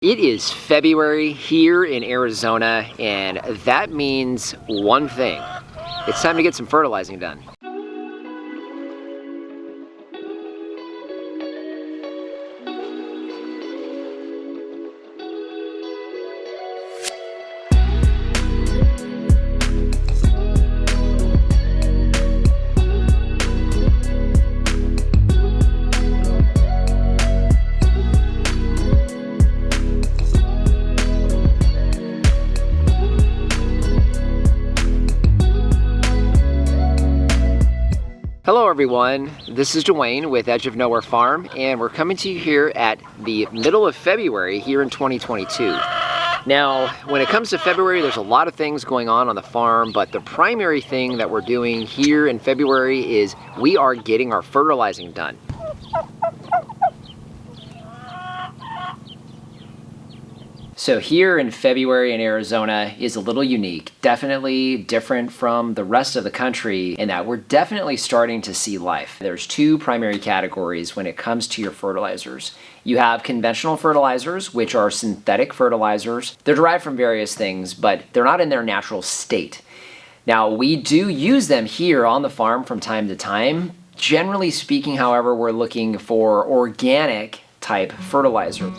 It is February here in Arizona, and that means one thing. It's time to get some fertilizing done. Hello everyone, this is Dwayne with Edge of Nowhere Farm, and we're coming to you here at the middle of February here in 2022. Now, when it comes to February, there's a lot of things going on the farm, but the primary thing that we're doing here in February is we are getting our fertilizing done. So here in February in Arizona is a little unique, definitely different from the rest of the country in that we're definitely starting to see life. There's two primary categories when it comes to your fertilizers. You have conventional fertilizers, which are synthetic fertilizers. They're derived from various things, but they're not in their natural state. Now, we do use them here on the farm from time to time. Generally speaking, however, we're looking for organic type fertilizer.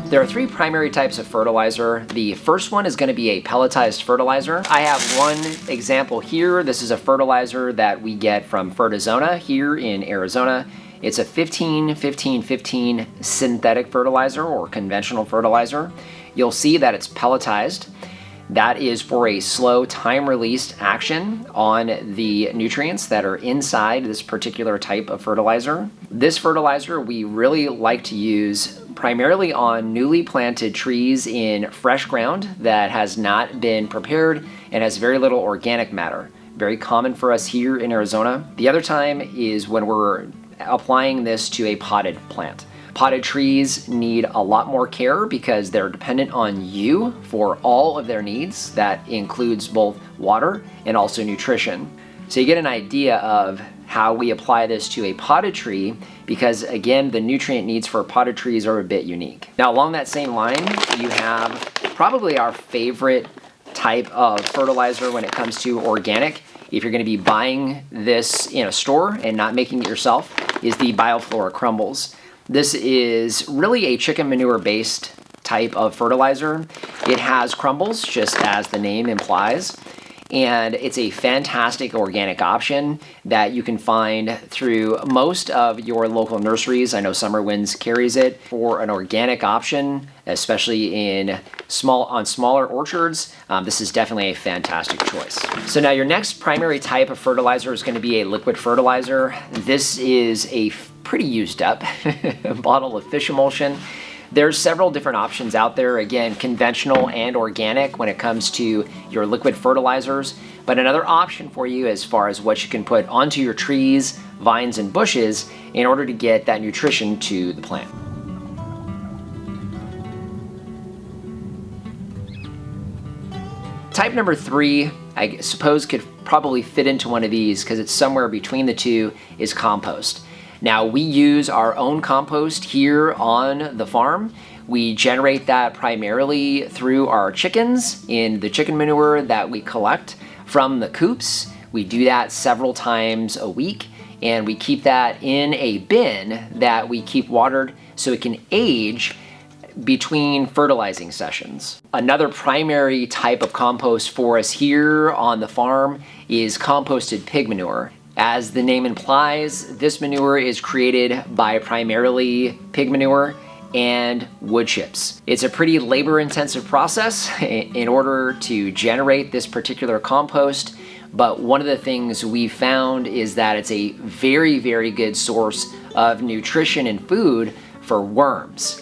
There are three primary types of fertilizer. The first one is going to be a pelletized fertilizer. I have one example here. This is a fertilizer that we get from Fertilizer here in Arizona. It's a 15-15-15 synthetic fertilizer or conventional fertilizer. You'll see that it's pelletized. That is for a slow time-released action on the nutrients that are inside this particular type of fertilizer. This fertilizer we really like to use primarily on newly planted trees in fresh ground that has not been prepared and has very little organic matter. Very common for us here in Arizona. The other time is when we're applying this to a potted plant. Potted trees need a lot more care because they're dependent on you for all of their needs. That includes both water and also nutrition. So you get an idea of how we apply this to a potted tree because, again, the nutrient needs for potted trees are a bit unique. Now, along that same line, you have probably our favorite type of fertilizer when it comes to organic. If you're going to be buying this in a store and not making it yourself, is the Bioflora Crumbles. This is really a chicken manure based type of fertilizer. It has crumbles, just as the name implies, and it's a fantastic organic option that you can find through most of your local nurseries. I know Summer Winds carries it. For an organic option, especially on smaller orchards, this is definitely a fantastic choice. So now your next primary type of fertilizer is going to be a liquid fertilizer. This is a pretty used up bottle of fish emulsion. There's several different options out there, again, conventional and organic when it comes to your liquid fertilizers. But another option for you as far as what you can put onto your trees, vines, and bushes in order to get that nutrition to the plant. Type number 3, I suppose could probably fit into one of these because it's somewhere between the two, is compost. Now, we use our own compost here on the farm. We generate that primarily through our chickens in the chicken manure that we collect from the coops. We do that several times a week, and we keep that in a bin that we keep watered so it can age between fertilizing sessions. Another primary type of compost for us here on the farm is composted pig manure. As the name implies, this manure is created by primarily pig manure and wood chips. It's a pretty labor-intensive process in order to generate this particular compost, but one of the things we found is that it's a very, very good source of nutrition and food for worms.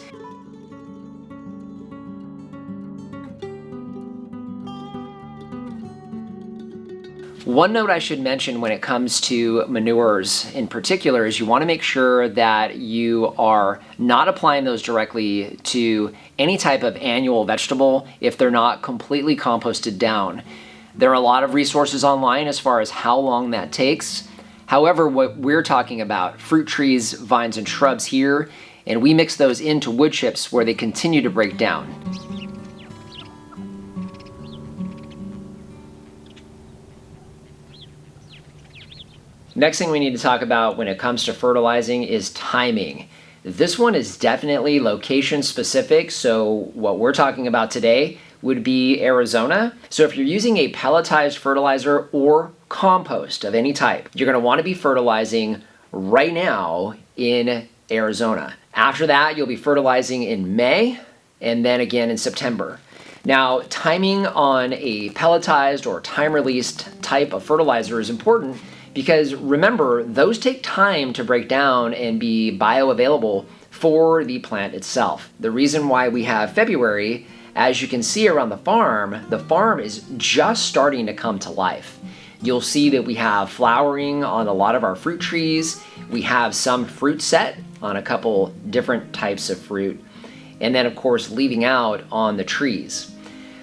One note I should mention when it comes to manures in particular is you want to make sure that you are not applying those directly to any type of annual vegetable if they're not completely composted down. There are a lot of resources online as far as how long that takes. However, what we're talking about, fruit trees, vines, and shrubs here, and we mix those into wood chips where they continue to break down. Next thing we need to talk about when it comes to fertilizing is timing. This one is definitely location specific, so what we're talking about today would be Arizona. So if you're using a pelletized fertilizer or compost of any type, you're going to want to be fertilizing right now in Arizona. After that, you'll be fertilizing in May and then again in September. Now, timing on a pelletized or time-released type of fertilizer is important because remember, those take time to break down and be bioavailable for the plant itself. The reason why we have February, as you can see around the farm is just starting to come to life. You'll see that we have flowering on a lot of our fruit trees. We have some fruit set on a couple different types of fruit. And then of course, leaving out on the trees.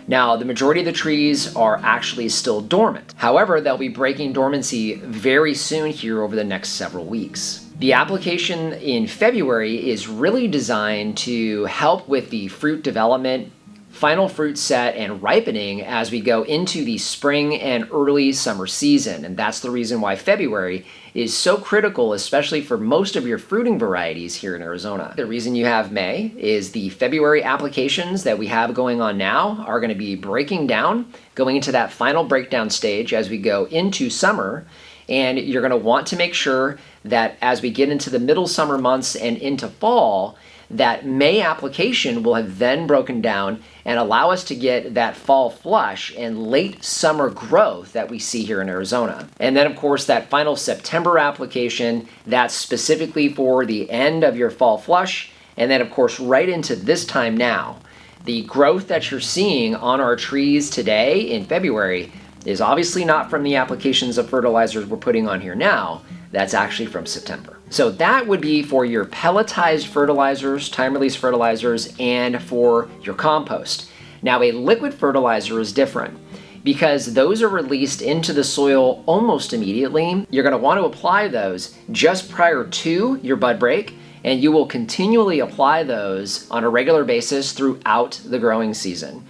Now, the majority of the trees are actually still dormant. However, they'll be breaking dormancy very soon here over the next several weeks. The application in February is really designed to help with the fruit development, final fruit set, and ripening as we go into the spring and early summer season. And that's the reason why February is so critical, especially for most of your fruiting varieties here in Arizona. The reason you have May is the February applications that we have going on now are going to be breaking down, going into that final breakdown stage as we go into summer. And you're going to want to make sure that as we get into the middle summer months and into fall, that May application will have then broken down and allow us to get that fall flush and late summer growth that we see here in Arizona. And then of course that final September application, that's specifically for the end of your fall flush, and then of course right into this time now. The growth that you're seeing on our trees today in February is obviously not from the applications of fertilizers we're putting on here now. That's actually from September. So that would be for your pelletized fertilizers, time-release fertilizers, and for your compost. Now, a liquid fertilizer is different because those are released into the soil almost immediately. You're going to want to apply those just prior to your bud break, and you will continually apply those on a regular basis throughout the growing season.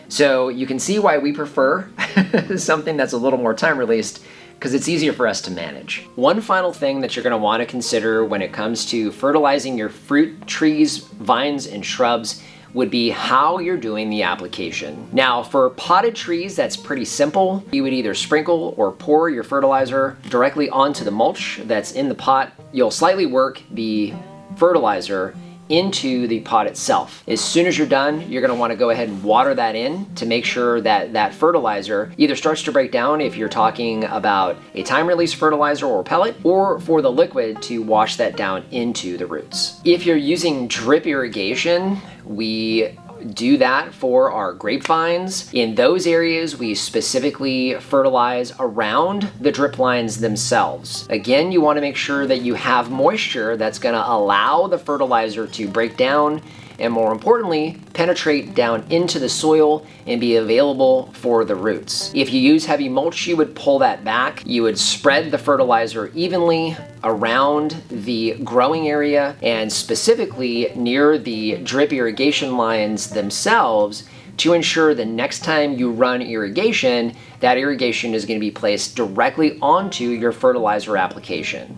So you can see why we prefer something that's a little more time-released, because it's easier for us to manage. One final thing that you're going to want to consider when it comes to fertilizing your fruit trees, vines, and shrubs would be how you're doing the application. Now, for potted trees, that's pretty simple. You would either sprinkle or pour your fertilizer directly onto the mulch that's in the pot. You'll slightly work the fertilizer into the pot itself. As soon as you're done, you're going to want to go ahead and water that in to make sure that that fertilizer either starts to break down if you're talking about a time-release fertilizer or pellet, or for the liquid to wash that down into the roots. If you're using drip irrigation, we do that for our grapevines. In those areas, we specifically fertilize around the drip lines themselves. Again, you want to make sure that you have moisture that's going to allow the fertilizer to break down and, more importantly, penetrate down into the soil and be available for the roots. If you use heavy mulch, you would pull that back. You would spread the fertilizer evenly around the growing area and specifically near the drip irrigation lines themselves to ensure the next time you run irrigation, that irrigation is going to be placed directly onto your fertilizer application.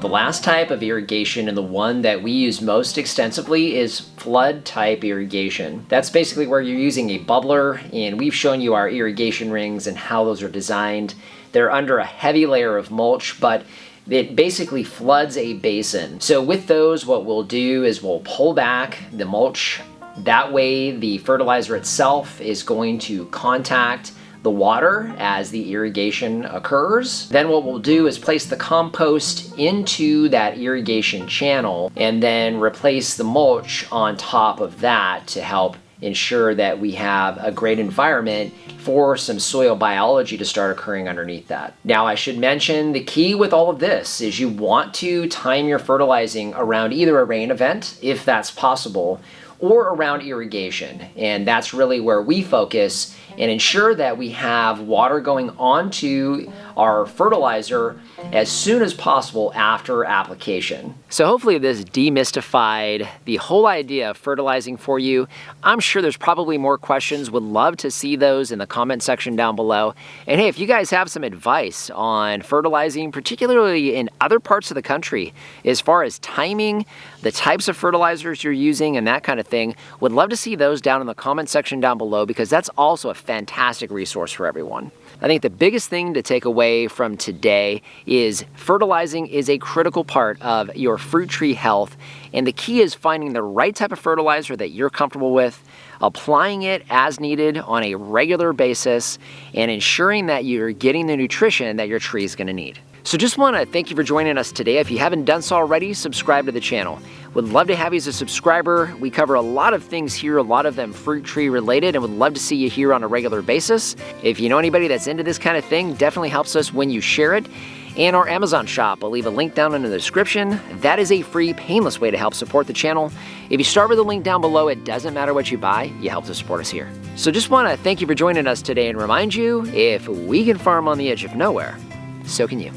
The last type of irrigation, and the one that we use most extensively, is flood type irrigation. That's basically where you're using a bubbler, and we've shown you our irrigation rings and how those are designed. They're under a heavy layer of mulch, but it basically floods a basin. So with those, what we'll do is we'll pull back the mulch. That way the fertilizer itself is going to contact the water as the irrigation occurs. Then what we'll do is place the compost into that irrigation channel and then replace the mulch on top of that to help ensure that we have a great environment for some soil biology to start occurring underneath that. Now, I should mention the key with all of this is you want to time your fertilizing around either a rain event, if that's possible, or around irrigation. And that's really where we focus and ensure that we have water going onto our fertilizer as soon as possible after application. So hopefully this demystified the whole idea of fertilizing for you. I'm sure there's probably more questions. Would love to see those in the comment section down below. And hey, if you guys have some advice on fertilizing, particularly in other parts of the country, as far as timing, the types of fertilizers you're using and that kind of thing, would love to see those down in the comment section down below, because that's also a fantastic resource for everyone. I think the biggest thing to take away from today is fertilizing is a critical part of your fruit tree health, and the key is finding the right type of fertilizer that you're comfortable with, applying it as needed on a regular basis, and ensuring that you're getting the nutrition that your tree is going to need. So just want to thank you for joining us today. If you haven't done so already, subscribe to the channel. Would love to have you as a subscriber. We cover a lot of things here, a lot of them fruit tree related, and would love to see you here on a regular basis. If you know anybody that's into this kind of thing, definitely helps us when you share it. And our Amazon shop, I'll leave a link down in the description. That is a free, painless way to help support the channel. If you start with the link down below, it doesn't matter what you buy, you help to support us here. So just want to thank you for joining us today and remind you, if we can farm on the edge of nowhere, so can you.